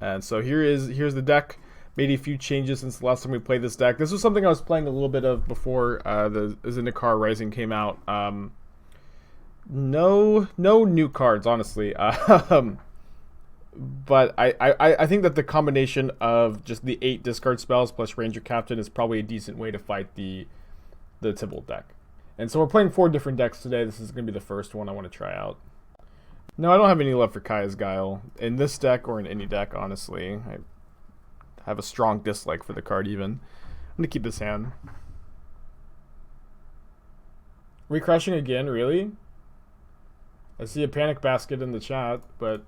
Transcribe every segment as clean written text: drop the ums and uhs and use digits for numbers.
And so here's the deck. Made a few changes since the last time we played this deck. This was something I was playing a little bit of before the Zendikar Rising came out. No new cards, honestly. But I think that the combination of just the 8 discard spells plus Ranger Captain is probably a decent way to fight the Tibalt deck. And so we're playing 4 different decks today. This is going to be the first one I want to try out. No, I don't have any love for Kaya's Guile in this deck or in any deck, honestly. I have a strong dislike for the card even. I'm going to keep this hand. Are we crashing again, really? I see a panic basket in the chat, but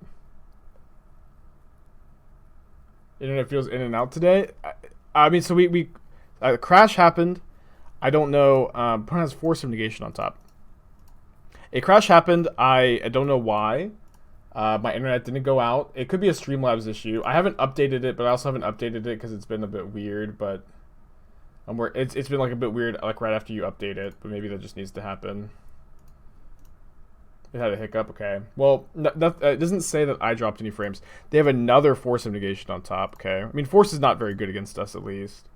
internet feels in and out today. I mean, so we crash happened. I don't know. Opponent has Force of Negation on top. A crash happened. I don't know why. My internet didn't go out. It could be a Streamlabs issue. I haven't updated it, but I also haven't updated it because it's been a bit weird. But it's been like a bit weird, like right after you update it. But maybe that just needs to happen. It had a hiccup. Okay. Well, it doesn't say that I dropped any frames. They have another Force of Negation on top. Okay. I mean, Force is not very good against us, at least.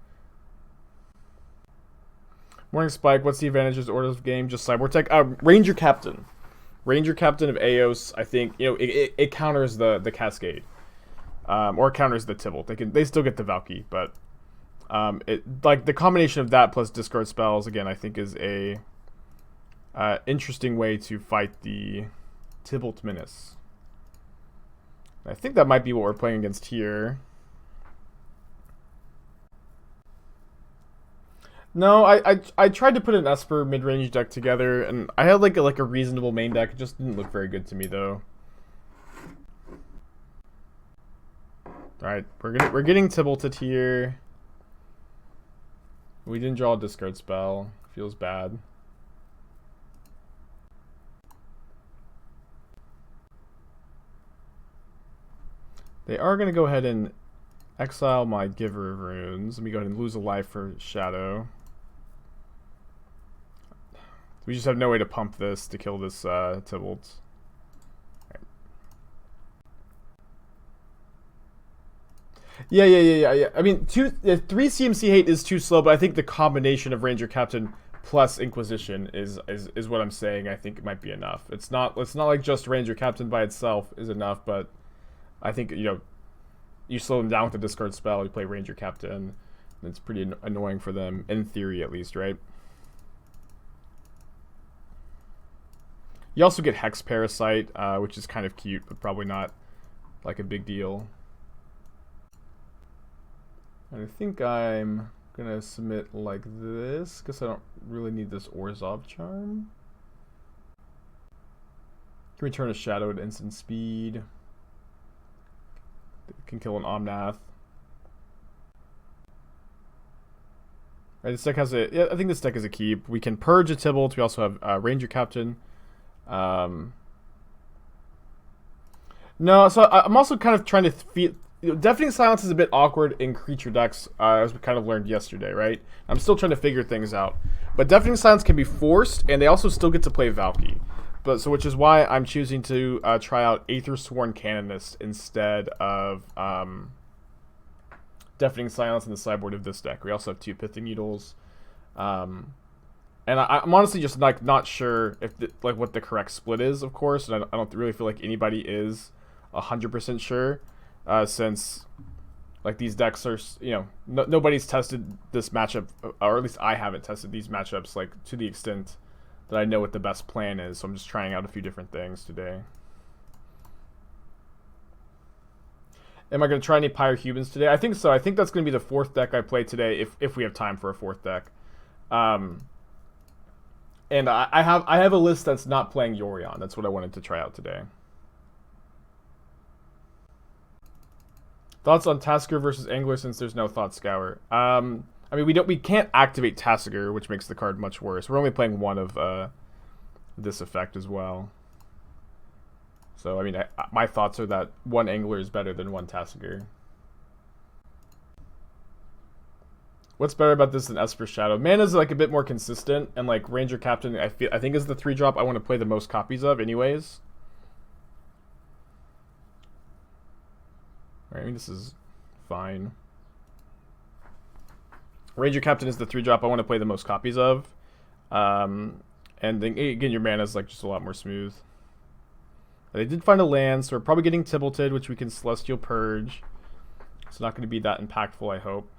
Morning Spike, what's the advantages of Orzhov game? Just Sideboard tech. Ranger-Captain. Ranger-Captain of Eos, I think, you know, it counters the Cascade. Or counters the Tibalt. They still get the Valky, but like the combination of that plus discard spells, again, I think is a interesting way to fight the Tibalt Menace. I think that might be what we're playing against here. No, I tried to put an Esper mid-range deck together, and I had like a reasonable main deck. It just didn't look very good to me, though. All right, we're getting Tibalted here. We didn't draw a discard spell. Feels bad. They are gonna go ahead and exile my Giver of Runes. Let me go ahead and lose a life for Shadow. We just have no way to pump this to kill this Tibalt. Right. Yeah. I mean, 3 CMC hate is too slow, but I think the combination of Ranger Captain plus Inquisition is what I'm saying. I think it might be enough. It's not like just Ranger Captain by itself is enough, but I think, you know, you slow them down with the discard spell, you play Ranger Captain, and it's pretty annoying for them, in theory at least, right? You also get Hex Parasite, which is kind of cute, but probably not like a big deal. And I think I'm gonna submit like this, because I don't really need this Orzhov Charm. Can return a Shadow at instant speed. Can kill an Omnath. Right, this deck has a... Yeah, I think this deck is a keep. We can purge a Tibalt. We also have Ranger Captain. No, so I'm also kind of trying to feel... Deafening Silence is a bit awkward in creature decks, as we kind of learned yesterday, right? I'm still trying to figure things out. But Deafening Silence can be forced, and they also still get to play Valky. Which is why I'm choosing to try out Ethersworn Canonist instead of Deafening Silence in the sideboard of this deck. We also have 2 Pithing Needles, and I'm honestly just like not sure if what the correct split is, of course. And I don't really feel like anybody is 100% sure, since like these decks are, you know, nobody's tested this matchup, or at least I haven't tested these matchups like to the extent that I know what the best plan is, so I'm just trying out a few different things today. Am I going to try any Pyrohumans today? I think so. I think that's going to be the 4th deck I play today, if we have time for a 4th deck. And I have a list that's not playing Yorion. That's what I wanted to try out today. Thoughts on Tasker versus Angler since there's no Thought Scour? I mean, we can't activate Tasker, which makes the card much worse. We're only playing one of this effect as well. So, I mean, my thoughts are that 1 Angler is better than 1 Tasker. What's better about this than Esper Shadow? Mana's like a bit more consistent, and like Ranger Captain, I think is the 3-drop I want to play the most copies of, anyways. Alright, I mean, this is fine. Ranger-Captain is the 3-drop I want to play the most copies of. And then, again, your mana is like just a lot more smooth. They did find a land, so we're probably getting Tibbalted, which we can Celestial Purge. It's not going to be that impactful, I hope.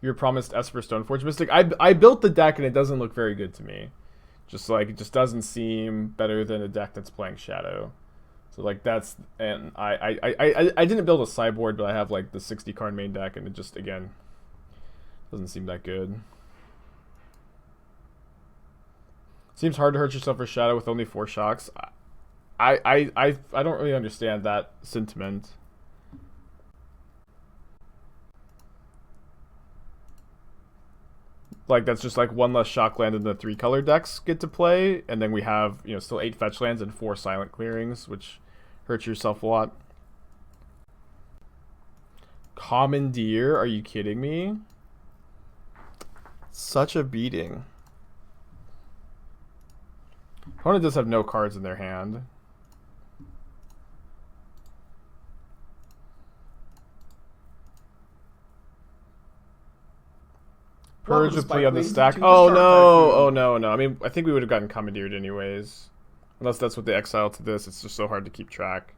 You were promised Esper Stoneforge Mystic. I built the deck, and it doesn't look very good to me. Just like, it just doesn't seem better than a deck that's playing Shadow. So like that's, and I didn't build a sideboard, but I have like the 60 card main deck, and it just, again, doesn't seem that good. Seems hard to hurt yourself for Shadow with only 4 shocks. I don't really understand that sentiment. Like, that's just like 1 less shock land in the 3-color decks get to play, and then we have, you know, still 8 fetch lands and 4 silent clearings, which hurts yourself a lot. Commandeer? Are you kidding me? Such a beating. Opponent does have no cards in their hand. Purge would play on the stack. Oh no! Oh no, no. I mean, I think we would have gotten commandeered anyways. Unless that's what they exile to this. It's just so hard to keep track.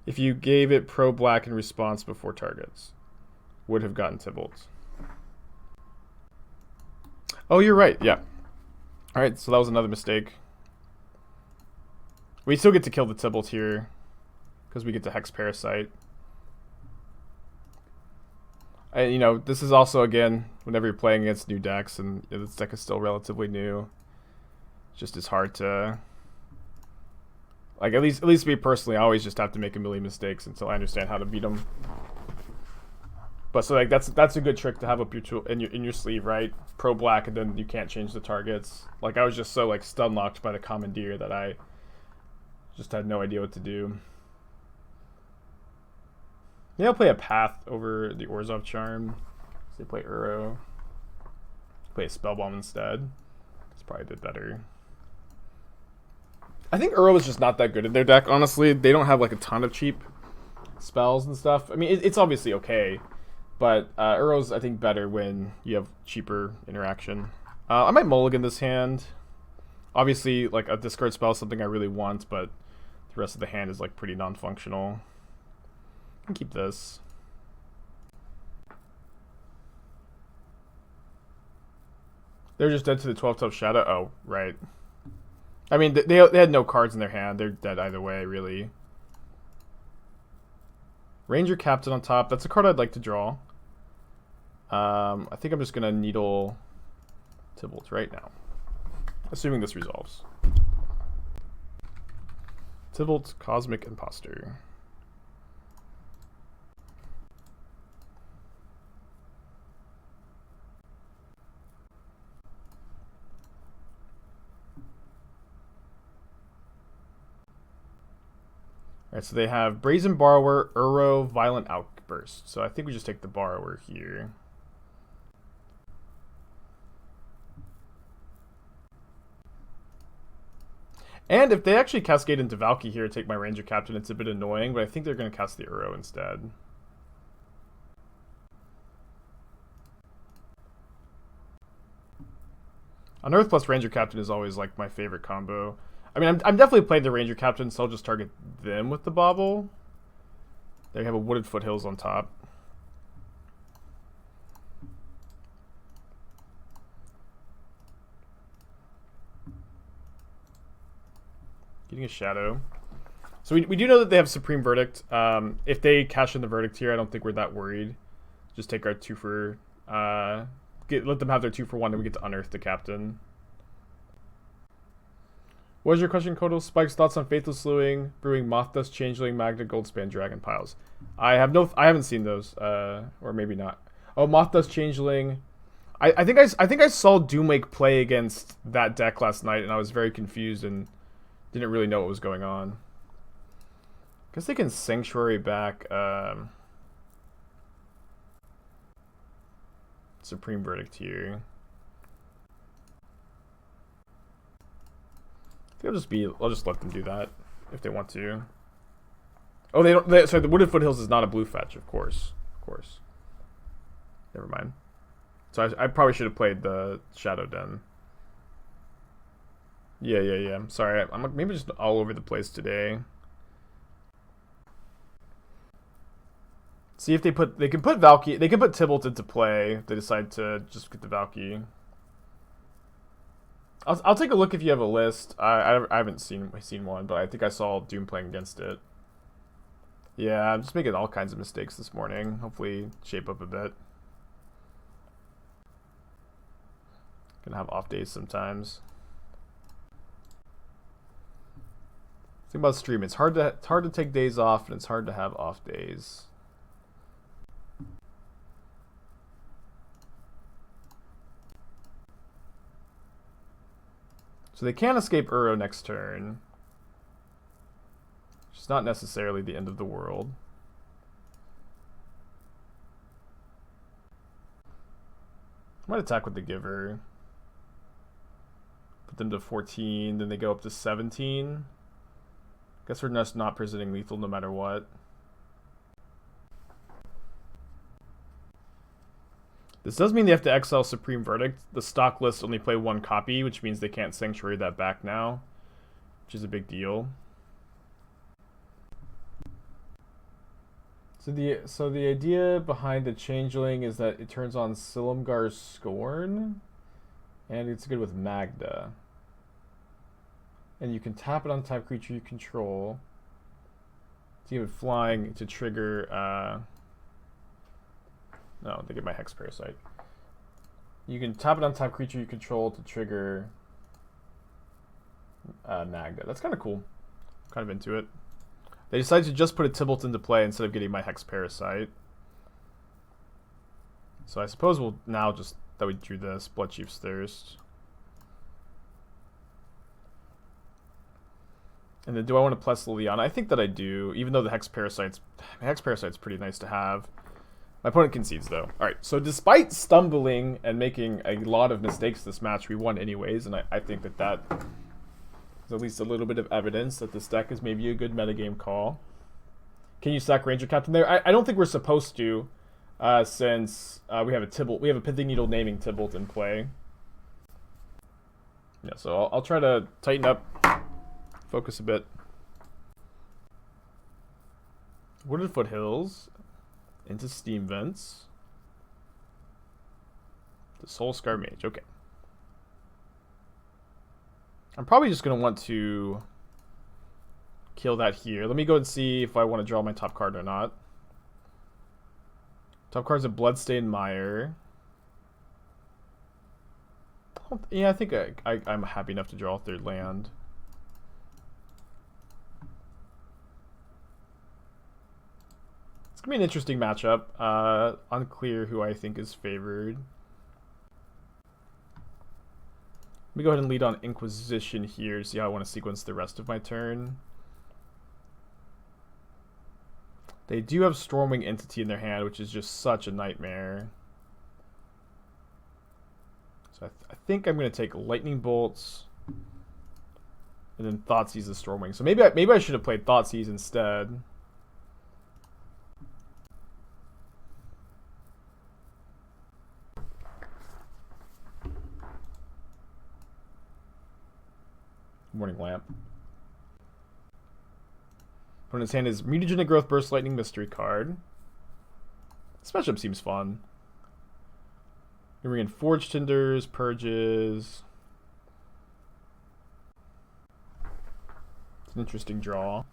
If you gave it pro-black in response before targets, would have gotten Tibalt. Oh, you're right. Yeah. Alright, so that was another mistake. We still get to kill the Tibalt here, because we get to Hex Parasite. And, you know, this is also, again, whenever you're playing against new decks, and you know, this deck is still relatively new, it's just as hard to, like, at least me personally, I always just have to make a million mistakes until I understand how to beat them. But so like that's a good trick to have up your tool in your sleeve, right? Pro black, and then you can't change the targets. Like, I was just so like stun locked by the commandeer that I just had no idea what to do. Maybe I'll play a path over the Orzhov Charm. So they play Uro. Play a Spellbomb instead. It's probably a bit better. I think Uro is just not that good in their deck, honestly. They don't have like a ton of cheap spells and stuff. I mean, it's obviously okay, but Uro's, I think, better when you have cheaper interaction. I might mulligan this hand. Obviously, like, a discard spell is something I really want, but the rest of the hand is like pretty non-functional. I can keep this. They're just dead to the 12-12 Shadow. Oh, right. I mean, they had no cards in their hand. They're dead either way, really. Ranger-Captain on top. That's a card I'd like to draw. I think I'm just going to Needle Tibalt right now. Assuming this resolves. Tibalt, Cosmic Imposter. Alright, so they have Brazen Borrower, Uro, Violent Outburst. So I think we just take the Borrower here. And if they actually cascade into Valky here and take my Ranger-Captain, it's a bit annoying, but I think they're going to cast the Uro instead. Unearth plus Ranger-Captain is always like my favorite combo. I mean, I'm definitely playing the Ranger-Captain, so I'll just target them with the Bauble. They have a Wooded Foothills on top. Getting a Shadow. So we do know that they have Supreme Verdict. If they cash in the Verdict here, I don't think we're that worried. Just take our 2 for... let them have their 2 for 1, and we get to Unearth the Captain. What was your question, Kodo? Spike's thoughts on Faithless Slewing, Brewing Moth Dust, Changeling, Magna, Goldspan, Dragon Piles. I haven't seen those, or maybe not. Oh, Moth Dust, Changeling. I think I saw Doomwake play against that deck last night, and I was very confused and didn't really know what was going on. Guess they can Sanctuary back Supreme Verdict here. I think I'll just let them do that if they want to. Oh, they don't. Sorry, the Wooded Foothills is not a blue fetch, of course. Of course. Never mind. So I probably should have played the Shadow Den. Yeah. I'm sorry. I'm maybe just all over the place today. See if they can put Valky. They can put Tybalt into play if they decide to just get the Valky. I'll take a look if you have a list. I haven't seen one, but I think I saw Doom playing against it. Yeah, I'm just making all kinds of mistakes this morning. Hopefully shape up a bit. Gonna have off days sometimes. Think about stream. It's hard to take days off, and it's hard to have off days. So they can escape Uro next turn. Which is not necessarily the end of the world. I might attack with the Giver. Put them to 14, then they go up to 17. Guess we're just not presenting lethal no matter what. This does mean they have to exile Supreme Verdict. The stock list only play one copy, which means they can't Sanctuary that back now, which is a big deal. So the idea behind the Changeling is that it turns on Silumgar's Scorn, and it's good with Magda. And you can tap it on type creature you control. To give it flying to trigger. No, they get my Hex Parasite. You can tap it on type creature you control to trigger Magda. That's kind of cool. Kind of into it. They decided to just put a Tybalt into play instead of getting my Hex Parasite. So I suppose we'll now just that we drew this Bloodchief's Thirst. And then do I want to plus Liliana? I think that I do, even though the Hex Parasite's pretty nice to have. My opponent concedes though. Alright, so despite stumbling and making a lot of mistakes this match, we won anyways, and I think that is at least a little bit of evidence that this deck is maybe a good metagame call. Can you stack Ranger-Captain there? I don't think we're supposed to, since we have a Pithing Needle naming Tybalt in play. Yeah, so I'll try to tighten up, focus a bit. Wooded Foothills into Steam Vents. The Soulscar Mage, okay. I'm probably just going to want to kill that here. Let me go and see if I want to draw my top card or not. Top card's a Bloodstained Mire. Yeah, I think I'm happy enough to draw a third land. It's going to be an interesting matchup. Unclear who I think is favored. Let me go ahead and lead on Inquisition here to see how I want to sequence the rest of my turn. They do have Stormwing Entity in their hand, which is just such a nightmare. So I think I'm going to take Lightning Bolts and then Thoughtseize the Stormwing. So maybe I should have played Thoughtseize instead. Morning Lamp. Opponent's hand is Mutagenic Growth, Burst Lightning, Mystery card. This matchup seems fun. Burrenton Forge-Tenders, Purges. It's an interesting draw.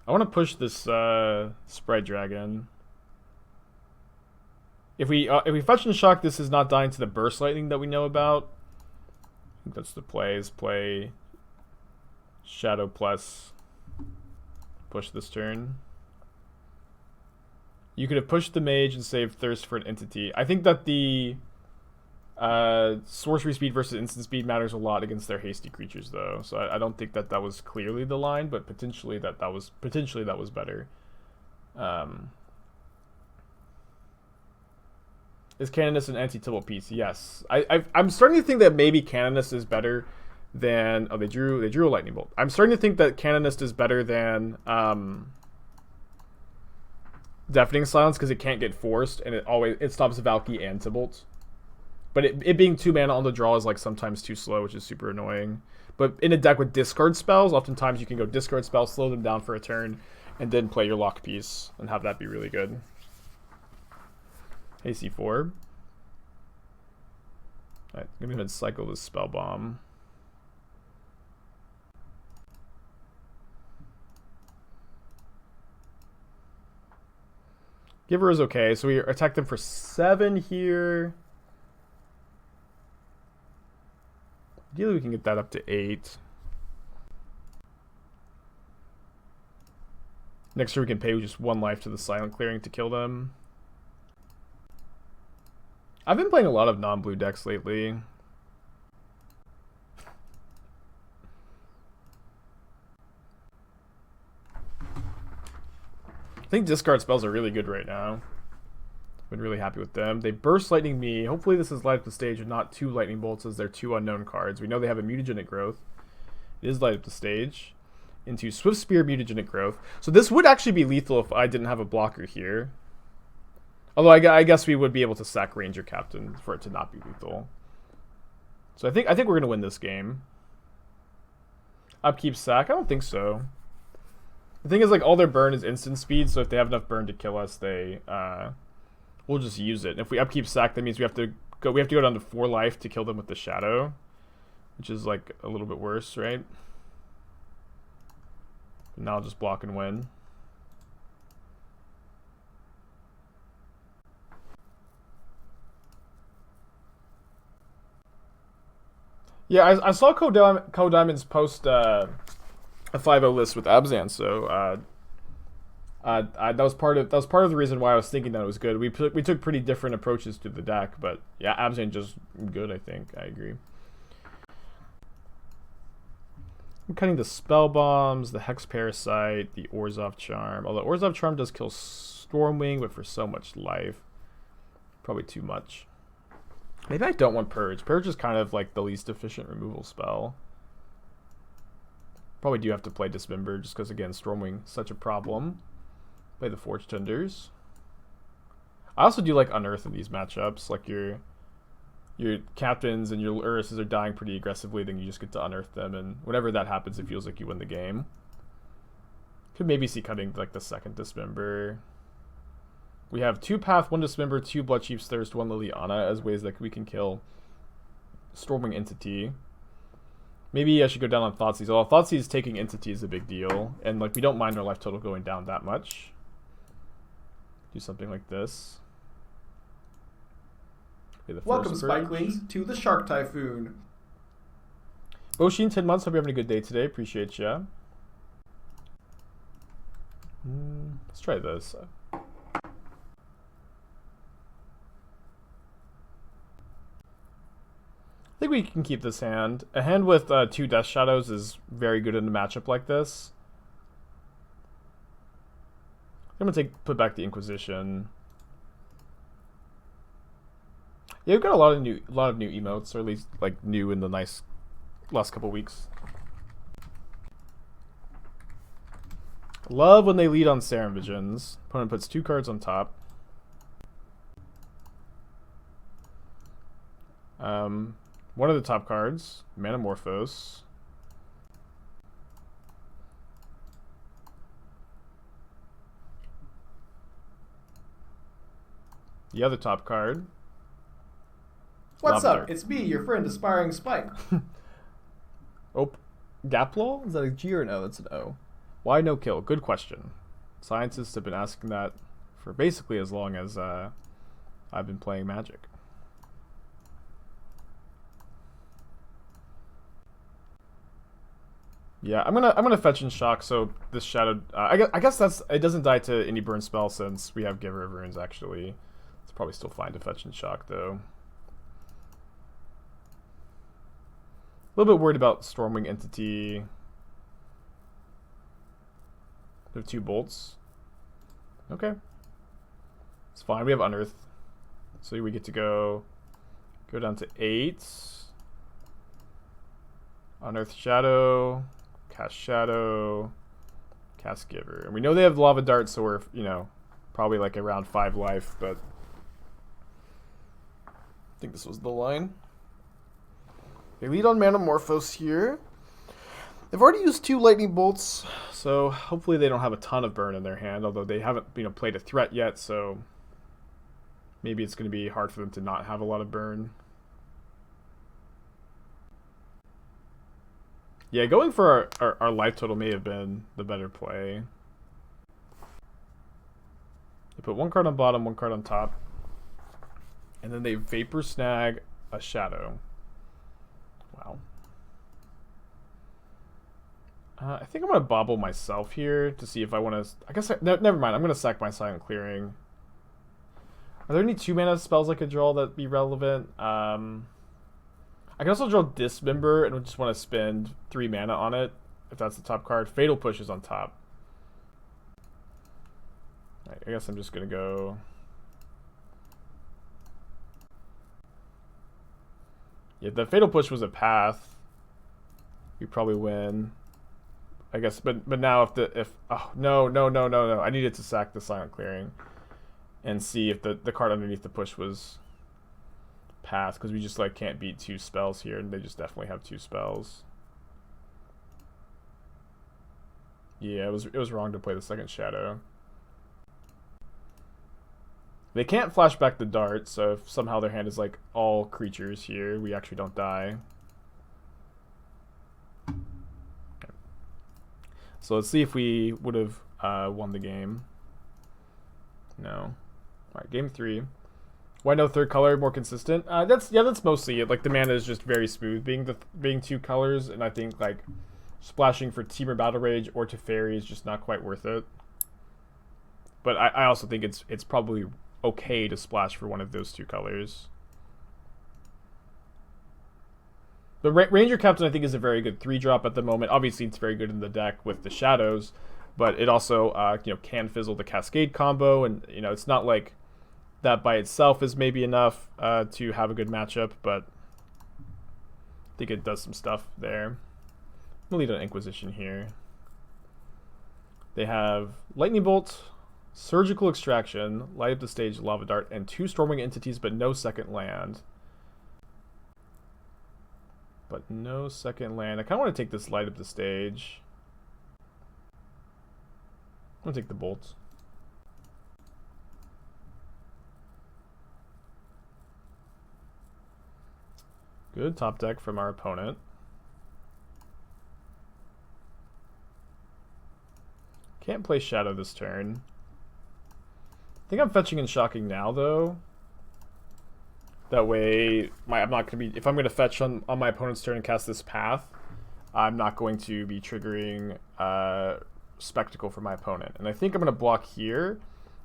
I want to push this Sprite Dragon. If we Fetch and Shock, this is not dying to the Burst Lightning that we know about. I think that's the play, is play Shadow plus push this turn. You could have pushed the Mage and saved Thirst for an Entity. I think that the sorcery speed versus instant speed matters a lot against their hasty creatures, though. So I don't think that was clearly the line, but potentially that was better. Is Canonist an anti-Tybalt piece? Yes. I'm starting to think that maybe Canonist is better than... Oh, they drew a Lightning Bolt. I'm starting to think that Canonist is better than Deafening Silence because it can't get forced, and it stops Valky and Tybalt. But it being 2 mana on the draw is like sometimes too slow, which is super annoying. But in a deck with discard spells, oftentimes you can go discard spells, slow them down for a turn, and then play your lock piece and have that be really good. Hey, C4. Alright, I'm gonna go ahead and cycle this Spellbomb. Giver is okay, so we attack them for 7 here. Ideally, we can get that up to 8. Next turn, we can pay just 1 life to the Silent Clearing to kill them. I've been playing a lot of non-blue decks lately. I think discard spells are really good right now. Been really happy with them. They burst Lightning Me. Hopefully this is light up the stage and not 2 Lightning Bolts as they're 2 unknown cards. We know they have a Mutagenic Growth. It is light up the stage. Into Swift Spear, Mutagenic Growth. So this would actually be lethal if I didn't have a blocker here. Although I guess we would be able to sack Ranger Captain for it to not be lethal. So I think we're going to win this game. Upkeep sack? I don't think so. The thing is, like, all their burn is instant speed, so if they have enough burn to kill us, we'll just use it. And if we upkeep sack, that means we have to go down to 4 life to kill them with the shadow, which is like a little bit worse, right? But now I'll just block and win. Yeah, I saw Kaldheim's post a 5-0 list with Abzan, so that was part of the reason why I was thinking that it was good. We took pretty different approaches to the deck, but yeah, Abzan just good. I think I agree. I'm cutting the Spell Bombs, the Hex Parasite, the Orzhov Charm. Although Orzhov Charm does kill Stormwing, but for so much life, probably too much. Maybe I don't want Purge. Purge is kind of like the least efficient removal spell. Probably do have to play Dismember just because, again, Stormwing is such a problem. Play the Forge-Tenders. I also do like Unearth in these matchups. Like your captains and your Lurruses are dying pretty aggressively, then you just get to Unearth them, and whenever that happens, it feels like you win the game. Could maybe see cutting like the second Dismember. We have 2 Path, 1 Dismember, 2 Bloodchief's Thirst, 1 Liliana as ways that we can kill Stormwing Entity. Maybe I should go down on Thoughtseize. Although Thoughtseize taking Entity is a big deal, and like we don't mind our life total going down that much. Do something like this. Okay, welcome, Spikelings, to the Shark Typhoon. Boshin, 10 months. Hope you're having a good day today. Appreciate ya. Let's try this. I think we can keep this hand. A hand with 2 Death Shadows is very good in a matchup like this. I'm gonna put back the Inquisition. Yeah, we've got a lot of new emotes, or at least like new in the last couple weeks. Love when they lead on Serum Visions. Opponent puts 2 cards on top. One of the top cards, Manamorphose. The other top card. What's up? It's me, your friend, Aspiring Spike. Oh, Gaplol? Is that a G or an O? That's an O. Why no kill? Good question. Scientists have been asking that for basically as long as I've been playing Magic. Yeah, I'm gonna fetch and shock. So this shadow, I guess it doesn't die to any burn spell since we have Giver of Runes. Actually, it's probably still fine to fetch and shock though. A little bit worried about Stormwing Entity. There are 2 bolts. Okay, it's fine. We have Unearth, so we get to go down to 8. Unearth Shadow. Cast Shadow, cast Giver. And we know they have Lava Dart, so we're, Probably like around 5 life, but I think this was the line. They lead on Manamorphose here. They've already used 2 lightning bolts, so hopefully they don't have a ton of burn in their hand, although they haven't, played a threat yet, so maybe it's going to be hard for them to not have a lot of burn. Yeah, going for our life total may have been the better play. They put 1 card on bottom, 1 card on top, and then they Vapor Snag a Shadow. Wow. I think I'm going to Bauble myself here to see if I want to... I guess... never mind. I'm going to sack my Silent Clearing. Are there any 2-mana spells I could draw that be relevant? I can also draw Dismember and just want to spend 3 mana on it, if that's the top card. Fatal Push is on top. Right, I guess I'm just going to go... Yeah, the Fatal Push was a path. We probably win. I guess, but now if oh no, I needed to sack the Silent Clearing and see if the card underneath the push was path, because we just like can't beat 2 spells here, and they just definitely have 2 spells. Yeah, it was wrong to play the second Shadow. They can't flash back the dart, so if somehow their hand is like all creatures here, we actually don't die. So let's see if we would have won the game. No. Alright, game 3. Why no third color? More consistent? That's mostly it. Like, the mana is just very smooth being 2 colors, and I think like splashing for Temur Battle Rage or Teferi is just not quite worth it. But I also think it's probably okay to splash for one of those 2 colors. The Ranger-Captain, I think, is a very good 3-drop at the moment. Obviously, it's very good in the deck with the shadows, but it also, can fizzle the Cascade combo, and, it's not like that by itself is maybe enough to have a good matchup, but I think it does some stuff there. I'm going to lead on Inquisition here. They have Lightning Bolt, Surgical Extraction, Light Up the Stage, Lava Dart, and 2 Stormwing Entities, but no second land. But no second land. I kind of want to take this Light Up the Stage. I'm going to take the Bolt. Good top deck from our opponent. Can't play Shadow this turn. I think I'm fetching and shocking now, though. That way, I'm not going to be... If I'm going to fetch on my opponent's turn and cast this path, I'm not going to be triggering Spectacle for my opponent. And I think I'm going to block here.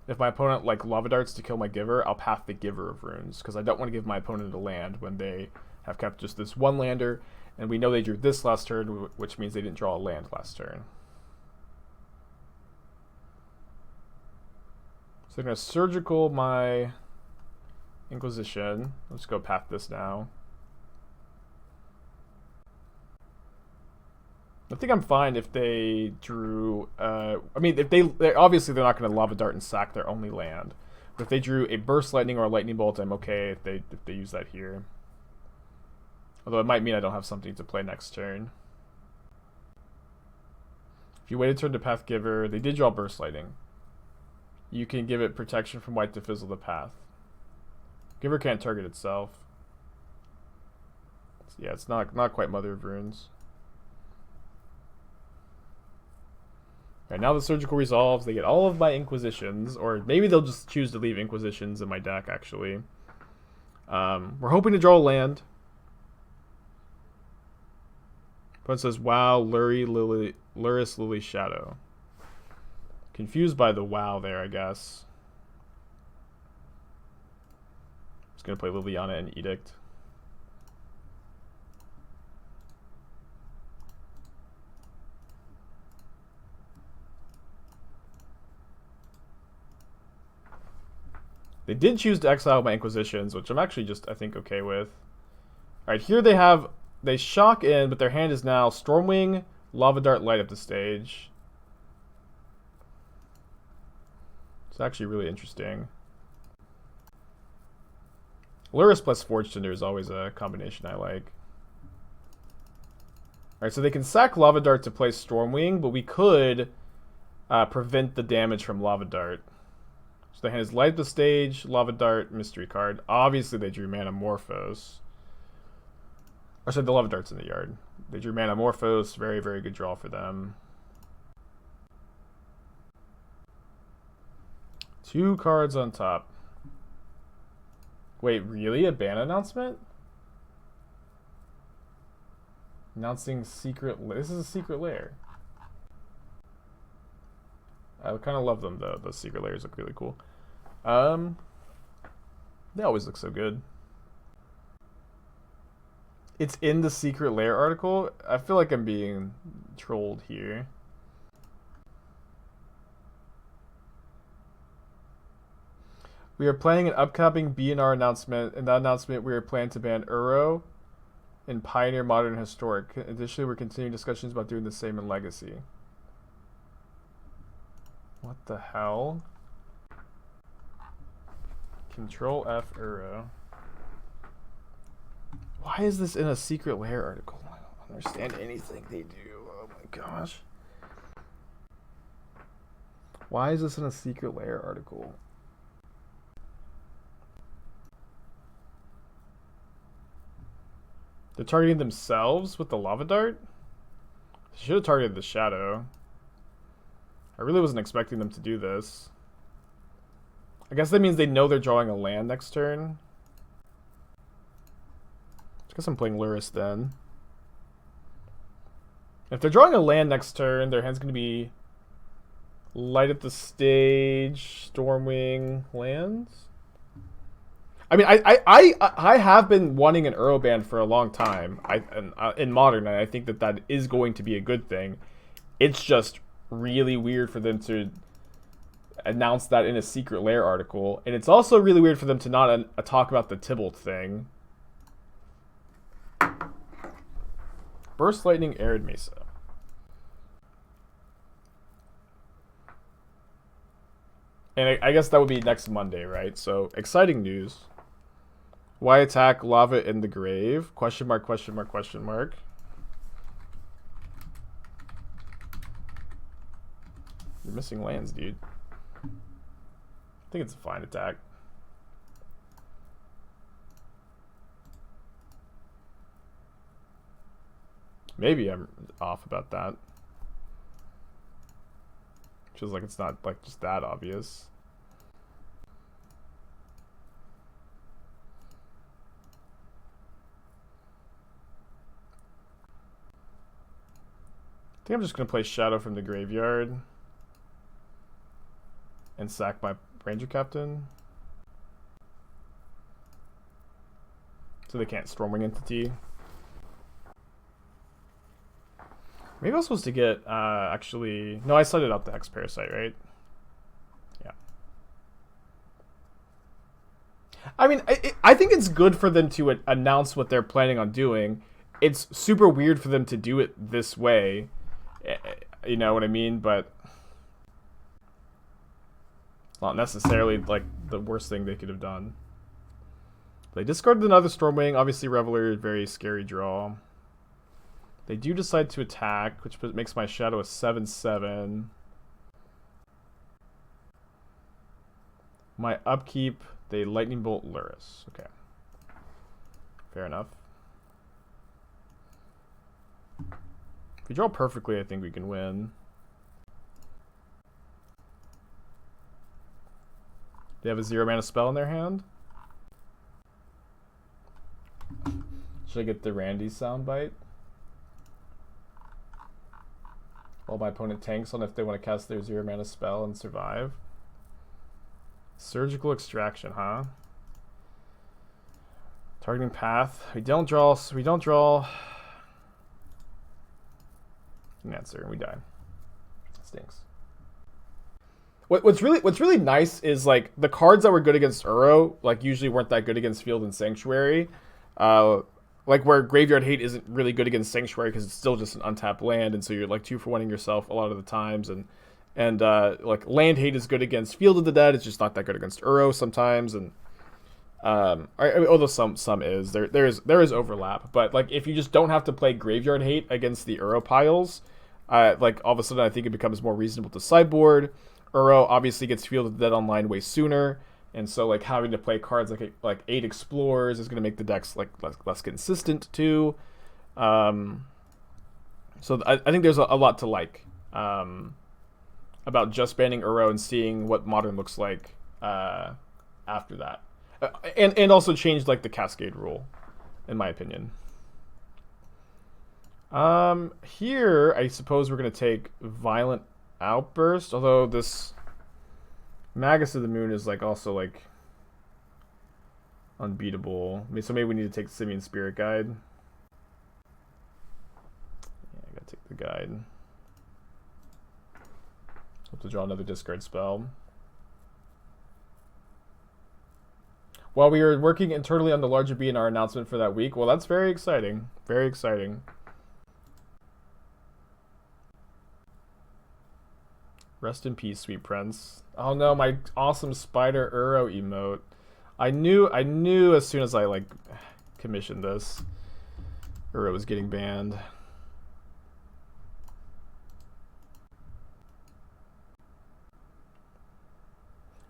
If my opponent, Lava Darts to kill my Giver, I'll path the Giver of Runes, because I don't want to give my opponent a land when they have kept just this 1 lander, and we know they drew this last turn, which means they didn't draw a land last turn. So I'm going to Surgical my Inquisition. Let's go path this now. I think I'm fine if they drew... obviously they're not going to Lava Dart and sack their only land. But if they drew a Burst Lightning or a Lightning Bolt, I'm okay if they use that here. Although it might mean I don't have something to play next turn. If you wait a turn to path Giver, they did draw Burst Lightning. You can give it protection from white to fizzle the path. Giver can't target itself. Yeah, it's not quite Mother of Runes. Alright, now the Surgical resolves. They get all of my Inquisitions, or maybe they'll just choose to leave Inquisitions in my deck, actually. We're hoping to draw a land. Opponent says, wow, Lurrus, Lily, Shadow. Confused by the wow there, I guess. Just going to play Liliana and Edict. They did choose to exile my Inquisitions, which I'm actually just, I think, okay with. Alright, here they shock in, but their hand is now Stormwing, Lava Dart, Light Up the Stage. So It's actually really interesting. Lurrus plus Forge-Tender is always a combination I like. Alright, so they can sack Lava Dart to play Stormwing, but we could prevent the damage from Lava Dart. So the hand is Light the Stage, Lava Dart, Mystery card. Obviously they drew Manamorphose. Or sorry, the Lava Dart's in the yard. They drew Manamorphose, very, very good draw for them. 2 cards on top. Wait, really? A ban announcement? Announcing secret... This is a secret lair. I kind of love them, though. Those secret lairs look really cool. They always look so good. It's in the secret lair article? I feel like I'm being trolled here. We are planning an upcoming B&R announcement. In that announcement, we are planning to ban Uro in Pioneer, Modern, and Historic. Additionally, we're continuing discussions about doing the same in Legacy. What the hell? Control F Uro. Why is this in a secret lair article? I don't understand anything they do. Oh my gosh. Why is this in a secret lair article? They're targeting themselves with the Lava Dart? They should have targeted the Shadow. I really wasn't expecting them to do this. I guess that means they know they're drawing a land next turn. I guess I'm playing Lurrus then. If they're drawing a land next turn, their hand's going to be Light at the Stage, Stormwing, lands? I mean, I have been wanting an Uro ban for a long time. In Modern, and I think that is going to be a good thing. It's just really weird for them to announce that in a secret lair article, and it's also really weird for them to not talk about the Tybalt thing. Burst Lightning, Arid Mesa. And I guess that would be next Monday, right? So exciting news. Why attack Lava in the Grave? Question mark, question mark, question mark. You're missing lands, dude. I think it's a fine attack. Maybe I'm off about that. Feels like it's not like just that obvious. I think I'm just going to play Shadow from the graveyard and sack my Ranger Captain. So they can't Stormwing Entity. Maybe I was supposed to get, actually... No, I cited out the Hex Parasite, right? Yeah. I mean, I think it's good for them to announce what they're planning on doing. It's super weird for them to do it this way. You know what I mean? But not necessarily like the worst thing they could have done. They discarded another Stormwing. Obviously, Reveler, very scary draw. They do decide to attack, which makes my Shadow a 7/7. My upkeep, they Lightning Bolt Lurrus. Okay. Fair enough. If we draw perfectly, I think we can win. They have a 0-mana spell in their hand. Should I get the Randy soundbite? While my opponent tanks on if they want to cast their 0-mana spell and survive. Surgical Extraction, huh? Targeting path. We don't draw. An answer, and we die. Stinks. What's really nice is like the cards that were good against Uro, like usually weren't that good against Field and Sanctuary. Like where Graveyard Hate isn't really good against Sanctuary because it's still just an untapped land, and so you're like 2-for-1ing yourself a lot of the times, and And like land hate is good against Field of the Dead. It's just not that good against Uro sometimes. And although some is there is overlap. But like if you just don't have to play Graveyard Hate against the Uro piles, like all of a sudden I think it becomes more reasonable to sideboard. Uro obviously gets Field of the Dead online way sooner, and so like having to play cards like 8 Explorers is going to make the decks like less consistent too. So I think there's a lot to like about just banning Uro and seeing what Modern looks like after that, and also change like the Cascade rule, in my opinion. Here I suppose we're gonna take Violent Outburst, although this Magus of the Moon is like also like unbeatable. I mean, so maybe we need to take Simian Spirit Guide. Yeah, I gotta take the guide. Hope to draw another discard spell. While we were working internally on the larger B&R announcement for that week, well, that's very exciting. Very exciting. Rest in peace, sweet prince. Oh no, my awesome Spider Uro emote. I knew as soon as I like commissioned this, Uro was getting banned.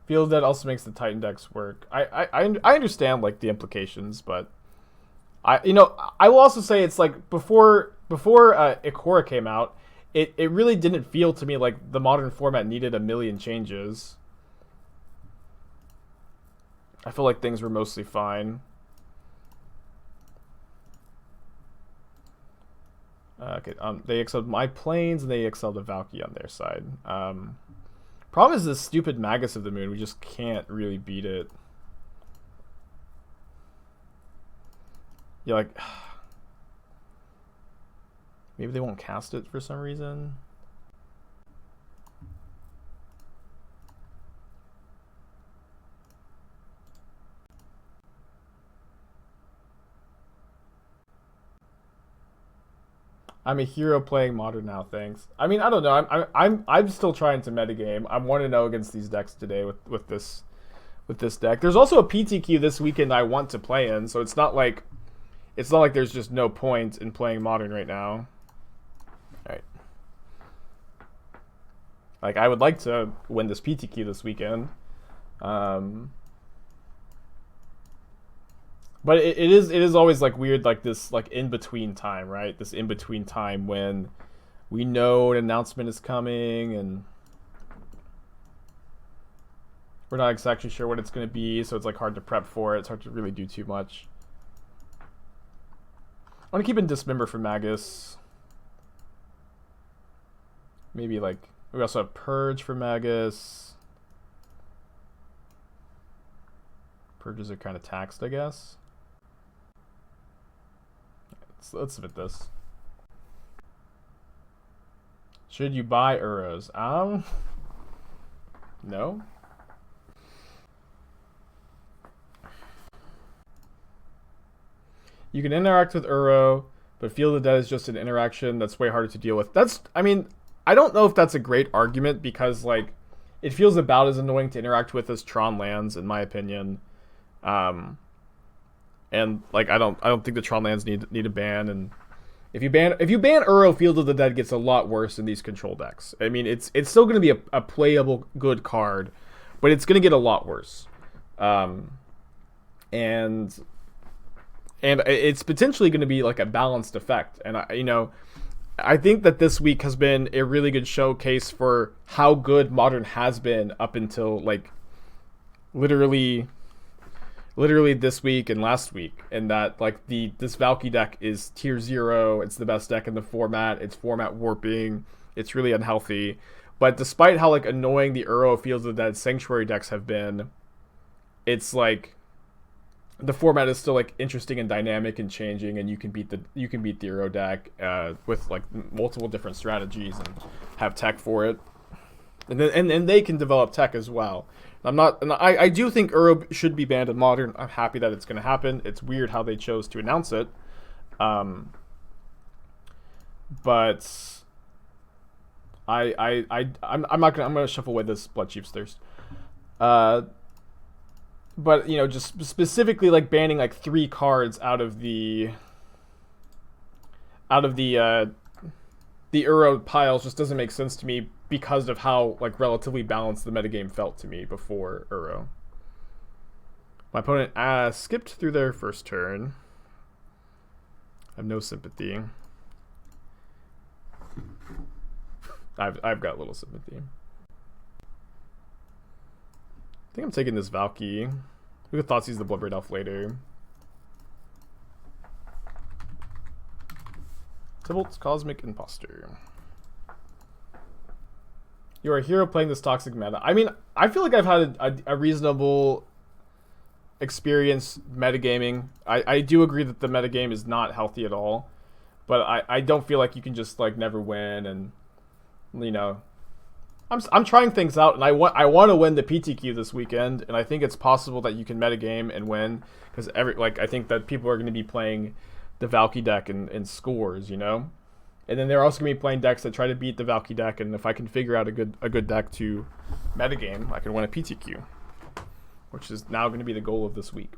Field of Dead also makes the Titan decks work. I understand like the implications, but I will also say it's like before Ikora came out, it really didn't feel to me like the Modern format needed a million changes. I feel like things were mostly fine. Okay, they excelled my planes and they excelled the Valky on their side. Problem is this stupid Magus of the Moon. We just can't really beat it. Yeah, like maybe they won't cast it for some reason. I'm a hero playing Modern now, thanks. I mean, I don't know. I'm still trying to metagame. I'm 1-0 against these decks today with this deck. There's also a PTQ this weekend I want to play in, so it's not like there's just no point in playing Modern right now. Alright. Like I would like to win this PTQ this weekend. But it is always like weird, like this like in between time, right? This in between time when we know an announcement is coming and we're not exactly sure what it's going to be, so it's like hard to prep for it. It's hard to really do too much. I want to keep in Dismember for Magus. Maybe like we also have Purge for Magus. Purges are kind of taxed, I guess. Let's submit this. Should you buy Uros? No. You can interact with Uro, but Field of the Dead is just an interaction that's way harder to deal with. I mean, I don't know if that's a great argument because like it feels about as annoying to interact with as Tron lands, in my opinion. And like I don't think the Tron lands need a ban, and if you ban Uro, Field of the Dead gets a lot worse in these control decks. I mean it's still gonna be a playable good card, but it's gonna get a lot worse. And it's potentially gonna be like a balanced effect. And I think that this week has been a really good showcase for how good Modern has been up until like literally this week and last week, and that like this Valky deck is tier 0. It's the best deck in the format. It's format warping. It's really unhealthy. But despite how like annoying the Uro, Fields of the Dead, Sanctuary decks have been, it's like the format is still like interesting and dynamic and changing, and you can beat the Uro deck with like multiple different strategies and have tech for it, and then they can develop tech as well. I do think Uro should be banned in Modern. I'm happy that it's going to happen. It's weird how they chose to announce it. But I'm gonna shuffle away this Bloodchief's Thirst. But you know, just specifically like banning like 3 cards out of the Uro piles just doesn't make sense to me because of how like relatively balanced the metagame felt to me before Uro. My opponent skipped through their first turn. I have no sympathy. I've got little sympathy. I think I'm taking this Valky. We could Thoughtseize the Bloodbraid Elf later. Tybalt's Cosmic Imposter. You're a hero playing this toxic meta. I mean, I feel like I've had a reasonable experience metagaming. I do agree that the metagame is not healthy at all, but I don't feel like you can just like never win. And you know, I'm trying things out, and I want to win the PTQ this weekend, and I think it's possible that you can metagame and win because I think that people are going to be playing the Valky deck in scores, you know, and then they're also going to be playing decks that try to beat the Valky deck, and if I can figure out a good deck to metagame, I can win a PTQ, which is now going to be the goal of this week.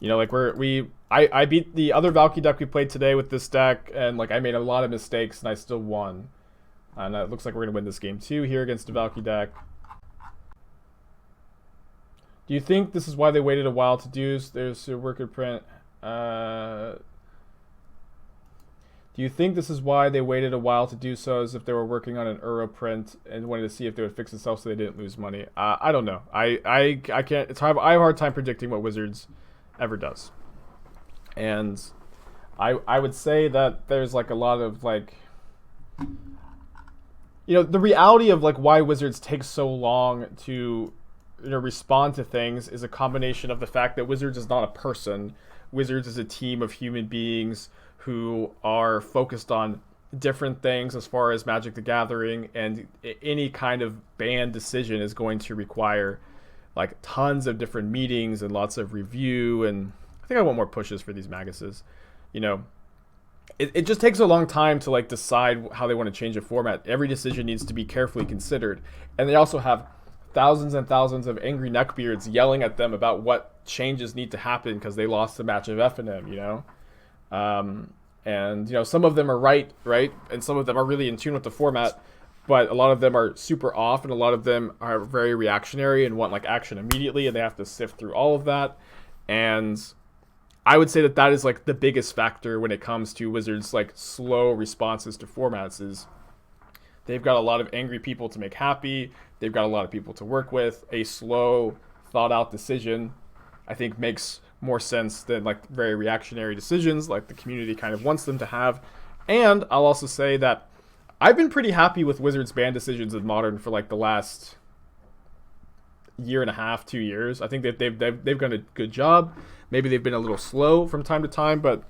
You know, like I beat the other Valky deck we played today with this deck, and like I made a lot of mistakes, and I still won. And it looks like we're gonna win this game too here against the Valky deck. Do you think this is why they waited a while to do? There's a worker print. Do you think this is why they waited a while to do so, as if they were working on an Uro print and wanted to see if they would fix itself so they didn't lose money? I don't know. I can't. I have a hard time predicting what Wizards ever does, and I would say that there's like a lot of like, you know, the reality of like why Wizards take so long to, you know, respond to things is a combination of the fact that Wizards is not a person. Wizards is a team of human beings who are focused on different things as far as Magic the Gathering, and any kind of ban decision is going to require like tons of different meetings and lots of review, and I think I want more pushes for these Maguses. You know, it just takes a long time to like decide how they want to change a format. Every decision needs to be carefully considered, and they also have thousands and thousands of angry neckbeards yelling at them about what changes need to happen because they lost the match of FNM, you know. And you know, some of them are right, and some of them are really in tune with the format, but a lot of them are super off, and a lot of them are very reactionary and want like action immediately, and they have to sift through all of that. And I would say that that is like the biggest factor when it comes to Wizards like slow responses to formats. Is they've got a lot of angry people to make happy, they've got a lot of people to work with. A slow, thought out decision, I think, makes more sense than like very reactionary decisions like the community kind of wants them to have. And I'll also say that I've been pretty happy with Wizards ban decisions in Modern for like the last year and a half, 2 years. I think that they've done a good job. Maybe they've been a little slow from time to time, but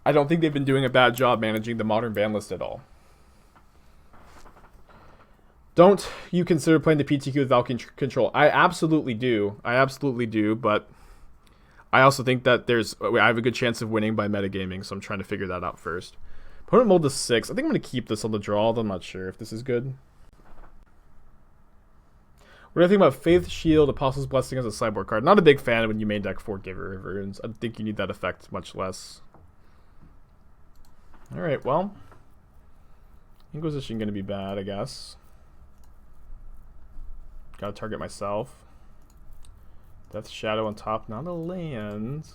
I don't think they've been doing a bad job managing the Modern ban list at all. Don't you consider playing the PTQ with Valky control? I absolutely do. But I also think that I have a good chance of winning by metagaming, so I'm trying to figure that out first. Opponent mold to 6. I think I'm going to keep this on the draw, though I'm not sure if this is good. What do I think about Faith Shield, Apostle's Blessing as a sideboard card? Not a big fan when you main deck 4 Giver of Runes. I think you need that effect much less. Alright, well. Inquisition going to be bad, I guess. Gotta target myself. Death Shadow on top, not a land.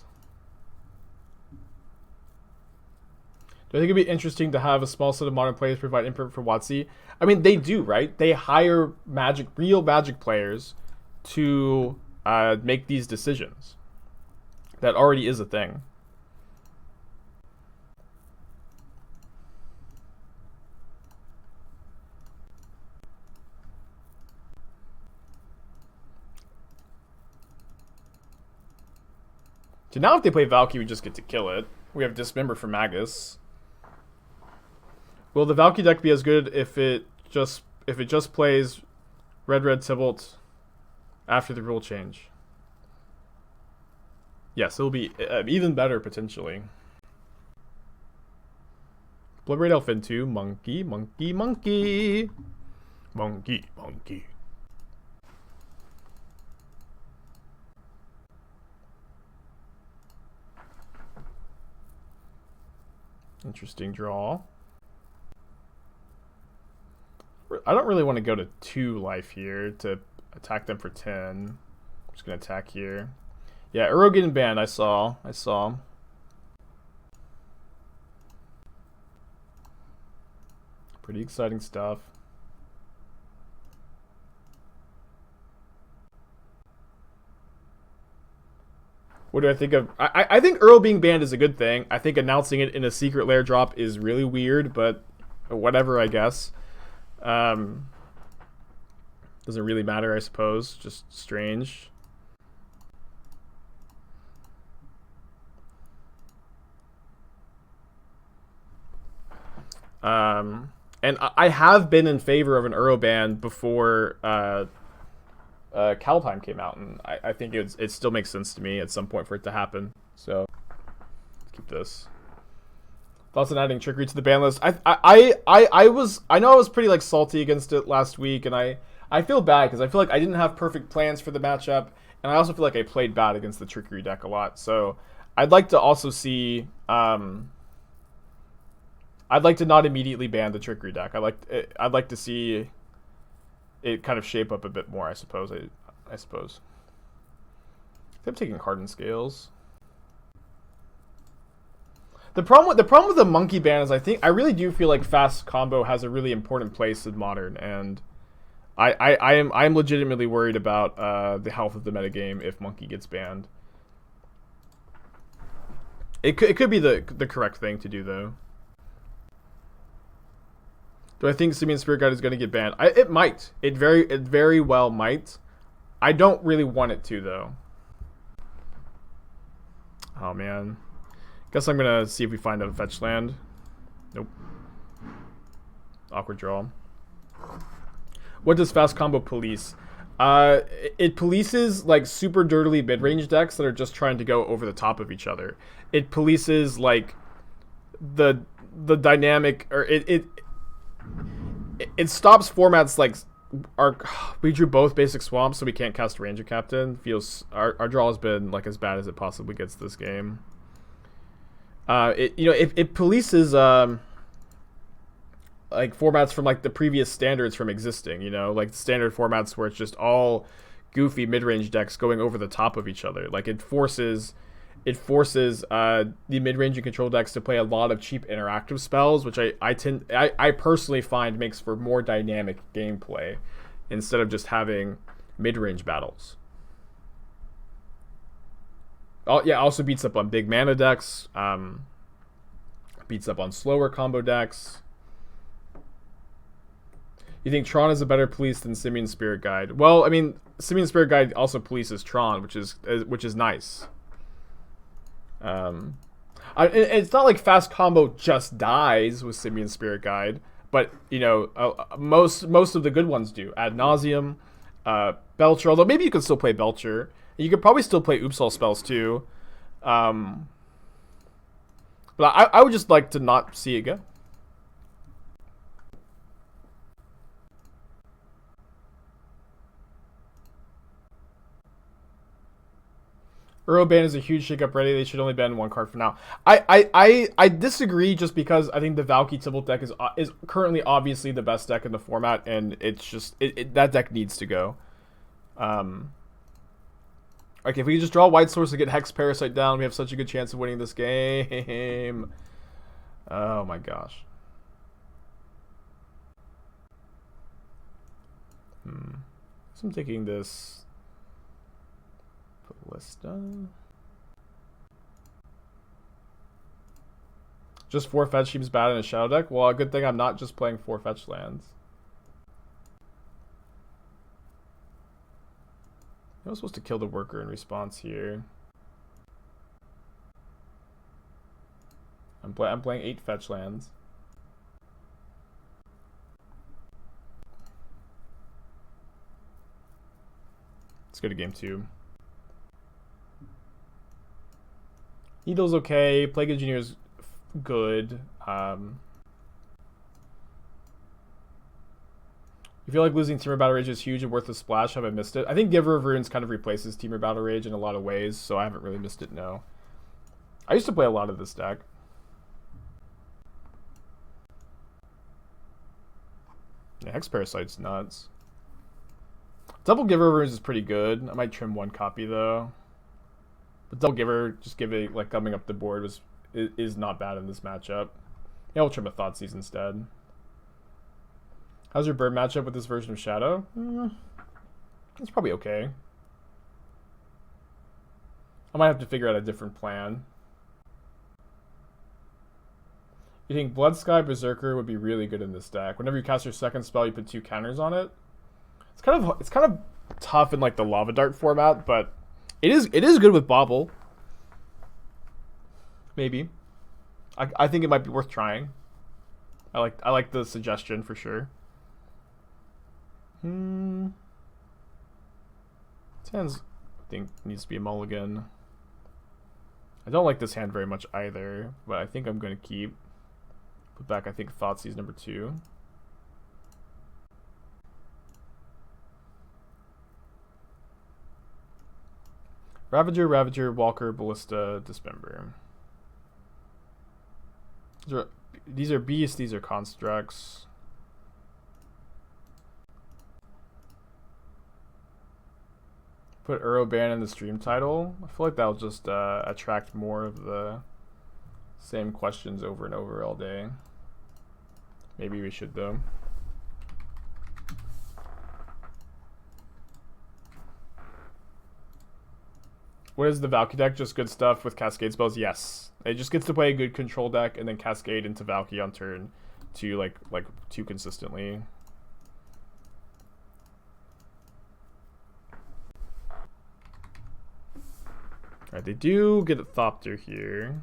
Do I think it'd be interesting to have a small set of Modern players provide input for WotC? I mean, they do, right? They hire real Magic players to make these decisions. That already is a thing. So now if they play Valky, we just get to kill it. We have Dismember for Magus. Will the Valky deck be as good if it just plays Red Tybalt after the rule change? Yes, it'll be even better potentially. Bloodbraid Elfin 2, monkey, monkey, monkey. Monkey, monkey. Interesting draw. I don't really want to go to 2 life here to attack them for 10. I'm just going to attack here. Yeah, Uro getting banned, I saw. Pretty exciting stuff. What do I think of? I think Earl being banned is a good thing. I think announcing it in a secret lair drop is really weird, but whatever, I guess. Doesn't really matter, I suppose. Just strange. And I have been in favor of an Euro ban before Kaldheim came out, and I think it still makes sense to me at some point for it to happen. So let's keep this. Thoughts on adding trickery to the ban list? I know I was pretty like salty against it last week, and I feel bad because I feel like I didn't have perfect plans for the matchup, and I also feel like I played bad against the trickery deck a lot. So I'd like to also see. I'd like to not immediately ban the trickery deck. I'd like to see it kind of shape up a bit more, I suppose. I suppose. I'm taking Hardened Scales. The problem with the monkey ban is I really do feel like fast combo has a really important place in Modern, and I'm legitimately worried about the health of the metagame if monkey gets banned. It could be the correct thing to do though. Do I think Simian Spirit Guide is going to get banned? It might. It very well might. I don't really want it to though. Oh man. Guess I'm gonna see if we find a fetch land. Nope. Awkward draw. What does fast combo police? It polices like super dirtily mid-range decks that are just trying to go over the top of each other. It polices like the dynamic, or it stops formats like we drew both basic swamps, so we can't cast Ranger-Captain. Feels our draw has been like as bad as it possibly gets this game. It polices like formats from like the previous standards from existing, like standard formats where it's just all goofy mid-range decks going over the top of each other. Like it forces the mid-range and control decks to play a lot of cheap interactive spells, which I personally find makes for more dynamic gameplay instead of just having mid-range battles. Also beats up on big mana decks, beats up on slower combo decks. You think Tron is a better police than Simian Spirit Guide? Well, I mean, Simian Spirit Guide also polices Tron, which is nice. It's not like fast combo just dies with Simian Spirit Guide, but most of the good ones do. Ad Nauseam, Belcher, although maybe you could still play Belcher. You could probably still play Oops All spells too. But I would just like to not see it go. Ban is a huge shakeup ready. They should only ban one card for now. I disagree just because I think the Valky Tibalt deck is currently obviously the best deck in the format, and it's just that deck needs to go. Okay, if we just draw White Source and get Hex Parasite down, we have such a good chance of winning this game. Oh my gosh. So I'm taking this Ballista. Just 4 fetch seems bad in a shadow deck. Well, a good thing I'm not just playing 4 fetch lands. I was supposed to kill the worker in response here. I'm playing 8 fetch lands. Let's go to game 2. Needle's okay. Plague Engineer's good. You feel like losing Teamer Battle Rage is huge and worth a splash? Have I missed it? I think Giver of Runes kind of replaces Teamer Battle Rage in a lot of ways, so I haven't really missed it, no. I used to play a lot of this deck. Yeah, Hex Parasite's nuts. Double Giver of Runes is pretty good. I might trim one copy, though. But Double Giver, just give it, like, coming up the board is not bad in this matchup. Yeah, we'll trim a Thoughtseize instead. How's your bird matchup with this version of Shadow? It's probably okay. I might have to figure out a different plan. You think Bloodsky Berserker would be really good in this deck? Whenever you cast your second spell, you put 2 counters on it. It's kind of tough in like the Lava Dart format, but it is good with Bauble. Maybe. I think it might be worth trying. I like the suggestion for sure. This hand, I think, needs to be a mulligan. I don't like this hand very much either, but I think I'm going to keep. Put back, I think, Thoughtseize number 2. Ravager, Ravager, Walker, Ballista, Dismember. These are beasts, these are constructs. Put Uroban in the stream title. I feel like that'll just attract more of the same questions over and over all day. Maybe we should, though. What is the Valky deck? Just good stuff with Cascade spells? Yes. It just gets to play a good control deck and then Cascade into Valky on turn to like 2 consistently. Alright, they do get a Thopter here.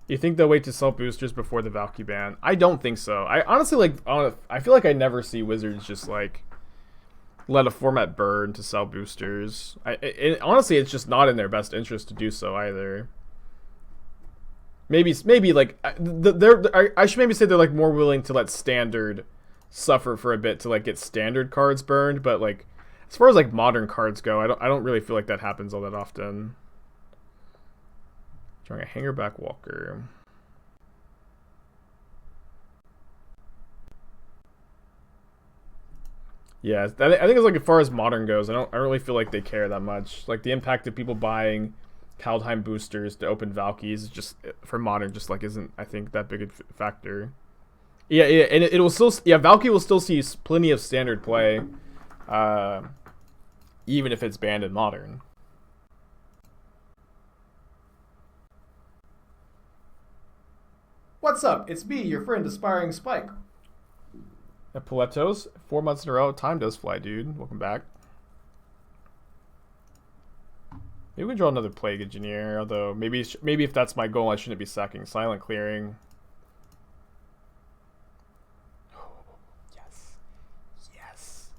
You think they'll wait to sell boosters before the Valky ban? I don't think so. I honestly I feel like I never see Wizards just like let a format burn to sell boosters. Honestly, it's just not in their best interest to do so either. Maybe like I should maybe say they're like more willing to let standard suffer for a bit to like get standard cards burned, but like as far as like modern cards go, I don't really feel like that happens all that often. Trying a Hangerback Walker. Yeah, I think it's like as far as modern goes, I don't really feel like they care that much. Like the impact of people buying Kaldheim boosters to open Valkyries just for modern just like isn't, I think, that big a factor. Yeah, and it will still, Valky will still see plenty of standard play, even if it's banned in modern. What's up? It's me, your friend Aspiring Spike. Epileptos, 4 months in a row. Time does fly, dude. Welcome back. Maybe we draw another Plague Engineer, although maybe if that's my goal, I shouldn't be sacking Silent Clearing. Yes. Yes.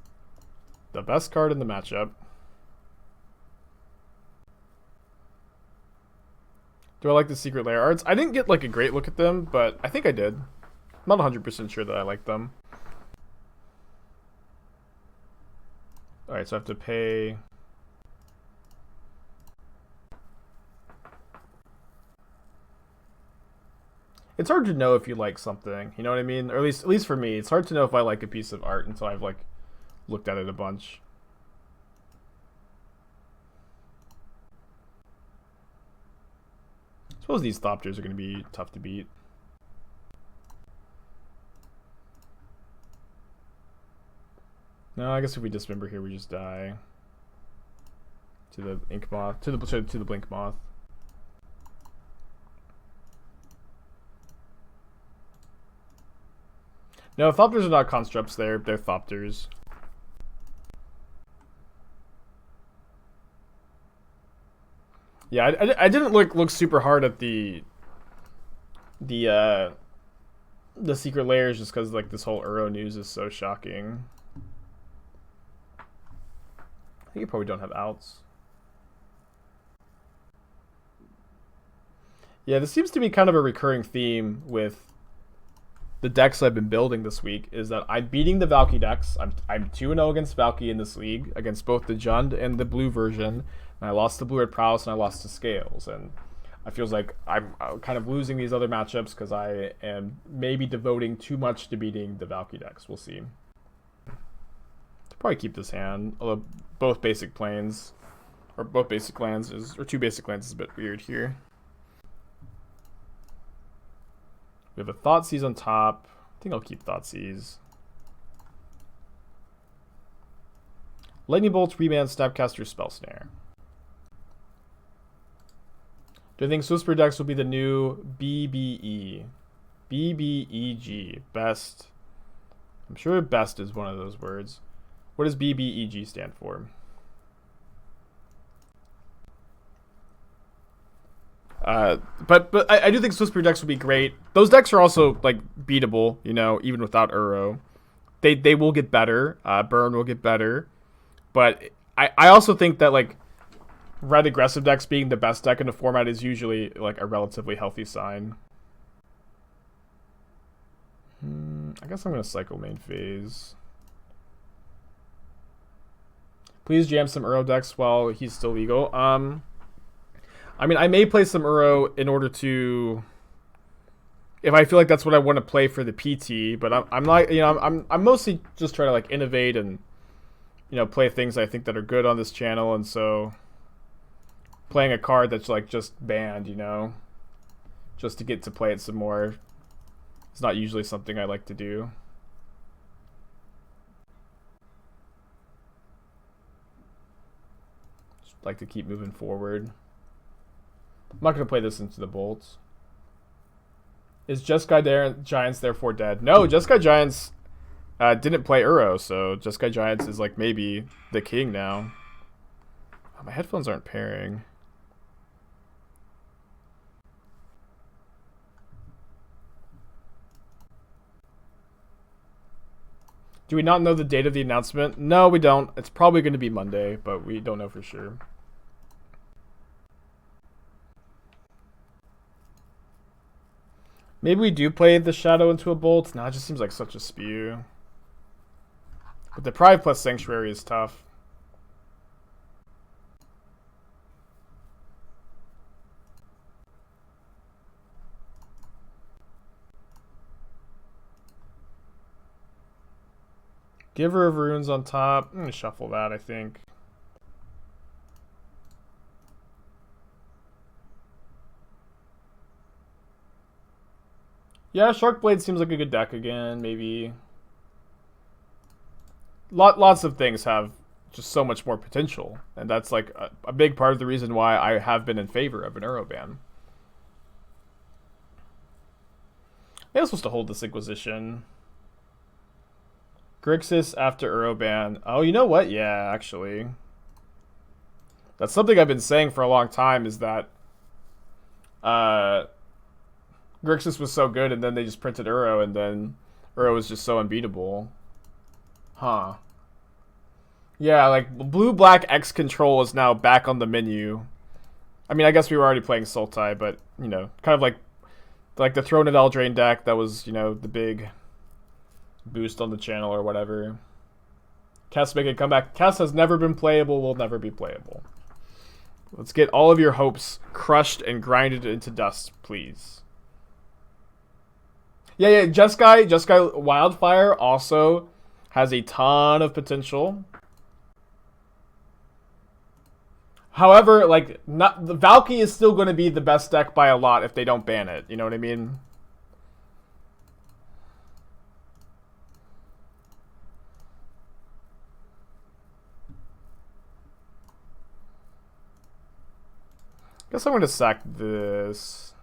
The best card in the matchup. Do I like the Secret Lair arts? I didn't get like a great look at them, but I think I did. I'm not 100% sure that I like them. Alright, so I have to pay... It's hard to know if you like something, you know what I mean? Or at least for me, it's hard to know if I like a piece of art until I've like looked at it a bunch. I suppose these Thopters are going to be tough to beat. No, I guess if we Dismember here, we just die to the Ink Moth, to the Blink Moth. No, Thopters are not constructs. They're Thopters. Yeah, I didn't look super hard at the Secret Layers just because like this whole Uro news is so shocking. I think you probably don't have outs. Yeah, this seems to be kind of a recurring theme with the decks I've been building this week, is that I'm beating the Valky decks. I'm 2-0 against Valky in this league, against both the Jund and the blue version. And I lost to Blue Red Prowess and I lost to Scales. And I feels like I'm kind of losing these other matchups because I am maybe devoting too much to beating the Valky decks. We'll see. I'll probably keep this hand, although both basic planes, or both basic lands, or 2 basic lands is a bit weird here. We have a Thoughtseize on top. I think I'll keep Thoughtseize. Lightning Bolt, Remand, Snapcaster, Spell Snare. Do I think Whisper decks will be the new BBE? BBEG. Best. I'm sure best is one of those words. What does BBEG stand for? But I do think Whisper decks will be great. Those decks are also like beatable, you know, even without Uro. They will get better. Burn will get better. But I also think that like red aggressive decks being the best deck in the format is usually like a relatively healthy sign. I guess I'm gonna cycle main phase. Please jam some Uro decks while he's still legal. I mean, I may play some Uro in order to, if I feel like that's what I want to play for the PT. But I'm not, you know, I'm mostly just trying to like innovate and, you know, play things I think that are good on this channel. And so, playing a card that's like just banned, you know, just to get to play it some more, it's not usually something I like to do. Just like to keep moving forward. I'm not going to play this into the bolts. Is Jeskai Giants therefore dead? No, Jeskai Giants didn't play Uro, so Jeskai Giants is like maybe the king now. Oh, my headphones aren't pairing. Do we not know the date of the announcement? No, we don't. It's probably going to be Monday, but we don't know for sure. Maybe we do play the Shadow into a Bolt. Nah, it just seems like such a spew. But Deprive plus Sanctuary is tough. Giver of Runes on top. I'm going to shuffle that, I think. Yeah, Sharkblade seems like a good deck again, maybe. Lots of things have just so much more potential, and that's like a big part of the reason why I have been in favor of an Uro ban. Maybe I'm supposed to hold this Inquisition. Grixis after Uro ban. Oh, you know what? Yeah, actually. That's something I've been saying for a long time, is that Grixis was so good, and then they just printed Uro, and then Uro was just so unbeatable. Huh. Yeah, like, blue-black X control is now back on the menu. I mean, I guess we were already playing Sultai, but, you know, kind of like the Throne of Eldraine deck that was, you know, the big boost on the channel or whatever. Cass making a comeback. Cass has never been playable, will never be playable. Let's get all of your hopes crushed and grinded into dust, please. Yeah, Jeskai Wildfire also has a ton of potential. However, like, the Valky is still going to be the best deck by a lot if they don't ban it. You know what I mean? Guess I'm going to sack this.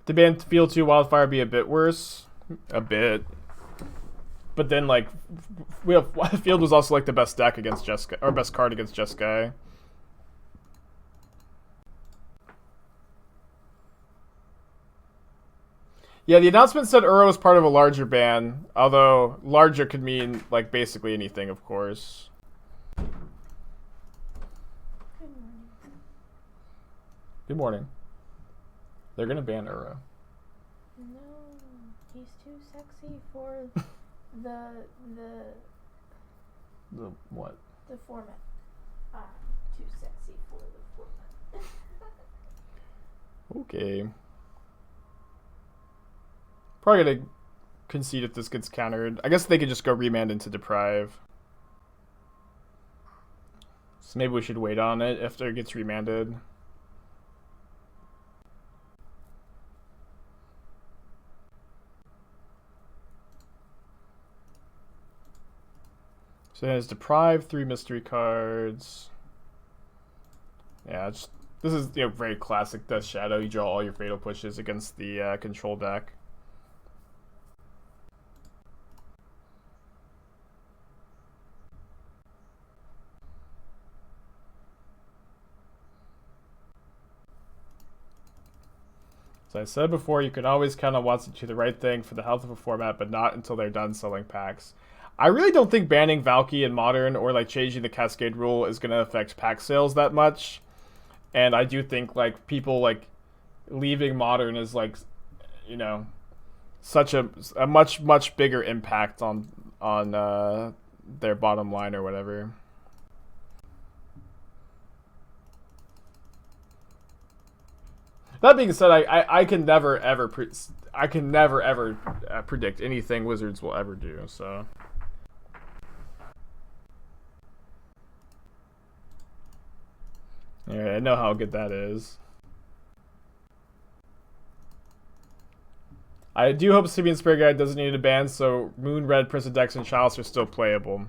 Did ban Field 2 Wildfire be a bit worse? A bit. But then, like, Field was also, like, the best deck against Jeskai, or best card against Jeskai. Yeah, the announcement said Uro was part of a larger ban, although larger could mean, like, basically anything, of course. Good morning. They're gonna ban Uro. No, he's too sexy for the what? The format. Too sexy for the format. Okay. Probably gonna concede if this gets countered. I guess they could just go remand into Deprive. So maybe we should wait on it after it gets remanded. So it has Deprive, 3 mystery cards. Yeah, this is very classic Death Shadow. You draw all your fatal pushes against the control deck. So I said before, you can always count on Watson to do the right thing for the health of a format, but not until they're done selling packs. I really don't think banning Valky in Modern or like changing the Cascade rule is going to affect pack sales that much. And I do think like people like leaving Modern is like, such a much bigger impact on their bottom line or whatever. That being said, I can never ever predict anything Wizards will ever do. So. Yeah, I know how good that is. I do hope Simeon Spear Guide doesn't need a ban, so Moon, Red, Prison Dex, and Chalice are still playable.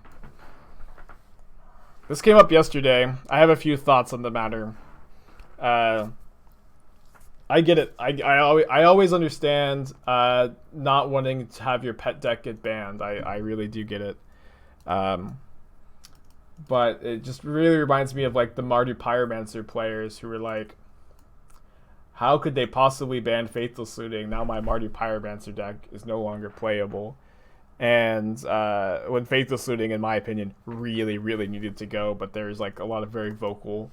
This came up yesterday. I have a few thoughts on the matter. I get it. I always understand not wanting to have your pet deck get banned. I really do get it. But it just really reminds me of like the Mardu Pyromancer players who were like, how could they possibly ban Faithless Looting? Now my Mardu Pyromancer deck is no longer playable. And when Faithless Looting, in my opinion, really, really needed to go, but there's like a lot of very vocal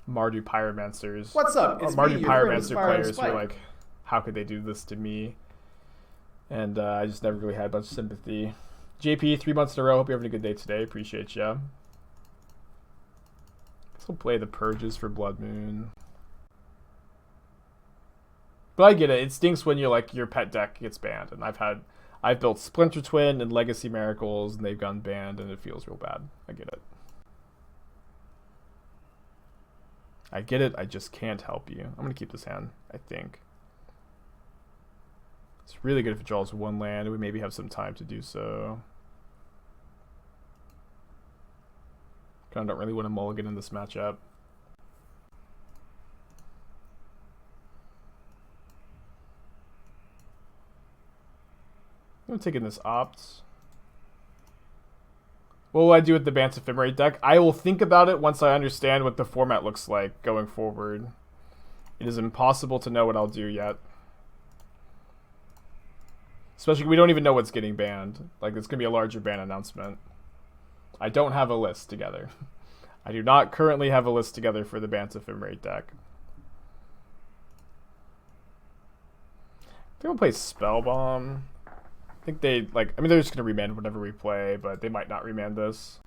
Mardu Pyromancers. What's up? It's Mardu me, Pyromancer players who are like, how could they do this to me? And I just never really had much sympathy. JP, 3 months in a row. Hope you're having a good day today. Appreciate ya. We'll play the Purges for Blood Moon. But I get it. It stinks when your pet deck gets banned. And I've built Splinter Twin and Legacy Miracles and they've gone banned and it feels real bad. I get it. I get it. I just can't help you. I'm gonna keep this hand, I think. It's really good if it draws 1 land. We maybe have some time to do so. Kind of don't really want to mulligan in this matchup. I'm taking this opt. What will I do with the Bant Ephemerate deck? I will think about it once I understand what the format looks like going forward. It is impossible to know what I'll do yet. Especially, we don't even know what's getting banned. Like, it's going to be a larger ban announcement. I don't have a list together. I do not currently have a list together for the Bant Ephemerate deck. I think I'll play Spellbomb. I think they, they're just going to remand whatever we play, but they might not remand this.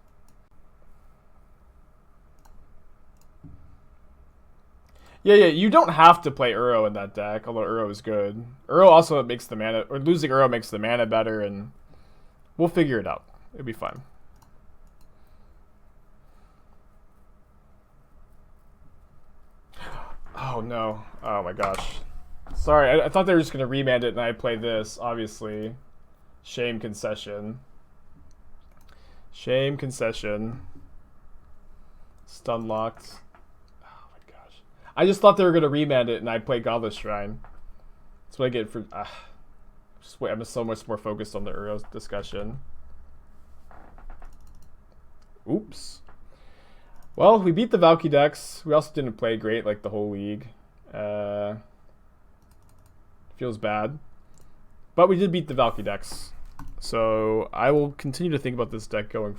Yeah, you don't have to play Uro in that deck, although Uro is good. Uro also makes the mana, or losing Uro makes the mana better, and we'll figure it out. It'll be fine. Oh no. Oh my gosh. Sorry, I thought they were just going to remand it and I'd play this, obviously. Shame concession. Shame concession. Stun locked. Oh my gosh. I just thought they were going to remand it and I'd play Godless Shrine. That's what I get for... I'm so much more focused on the Uro discussion. Oops. Well, we beat the Valky decks. We also didn't play great like the whole league. Feels bad. But we did beat the Valky decks. So I will continue to think about this deck going